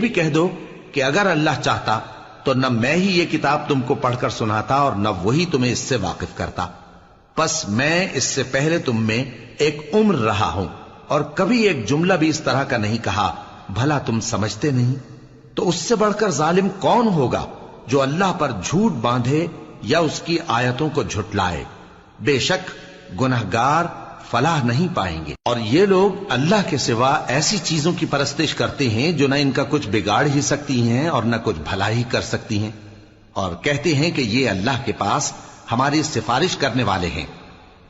بھی کہہ دو کہ اگر اللہ چاہتا تو نہ میں ہی یہ کتاب تم کو پڑھ کر سناتا اور نہ وہی تمہیں اس سے واقف کرتا، پس میں اس سے پہلے تم میں ایک عمر رہا ہوں اور کبھی ایک جملہ بھی اس طرح کا نہیں کہا، بھلا تم سمجھتے نہیں؟ تو اس سے بڑھ کر ظالم کون ہوگا جو اللہ پر جھوٹ باندھے یا اس کی آیتوں کو جھٹلائے؟ بے شک گنہگار فلاح نہیں پائیں گے۔ اور یہ لوگ اللہ کے سوا ایسی چیزوں کی پرستش کرتے ہیں جو نہ ان کا کچھ بگاڑ ہی سکتی ہیں اور نہ کچھ بھلا ہی کر سکتی ہیں، اور کہتے ہیں کہ یہ اللہ کے پاس ہماری سفارش کرنے والے ہیں۔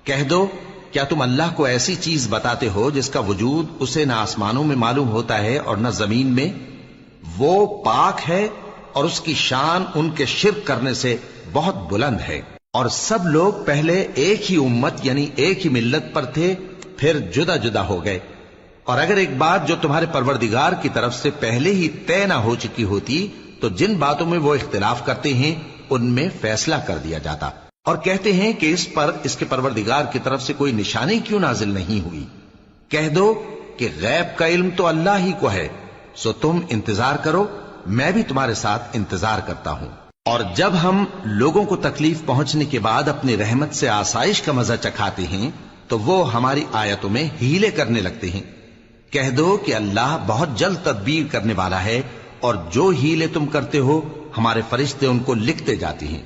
کہہ دو کیا تم اللہ کو ایسی چیز بتاتے ہو جس کا وجود اسے نہ آسمانوں میں معلوم ہوتا ہے اور نہ زمین میں؟ وہ پاک ہے اور اس کی شان ان کے شرک کرنے سے بہت بلند ہے۔ اور سب لوگ پہلے ایک ہی امت یعنی ایک ہی ملت پر تھے، پھر جدا جدا ہو گئے، اور اگر ایک بات جو تمہارے پروردگار کی طرف سے پہلے ہی طے نہ ہو چکی ہوتی تو جن باتوں میں وہ اختلاف کرتے ہیں ان میں فیصلہ کر دیا جاتا۔ اور کہتے ہیں کہ اس پر اس کے پروردگار کی طرف سے کوئی نشانی کیوں نازل نہیں ہوئی؟ کہہ دو کہ غیب کا علم تو اللہ ہی کو ہے، سو تم انتظار کرو، میں بھی تمہارے ساتھ انتظار کرتا ہوں۔ اور جب ہم لوگوں کو تکلیف پہنچنے کے بعد اپنی رحمت سے آسائش کا مزہ چکھاتے ہیں تو وہ ہماری آیتوں میں ہیلے کرنے لگتے ہیں۔ کہہ دو کہ اللہ بہت جلد تدبیر کرنے والا ہے، اور جو ہیلے تم کرتے ہو ہمارے فرشتے ان کو لکھتے جاتے ہیں۔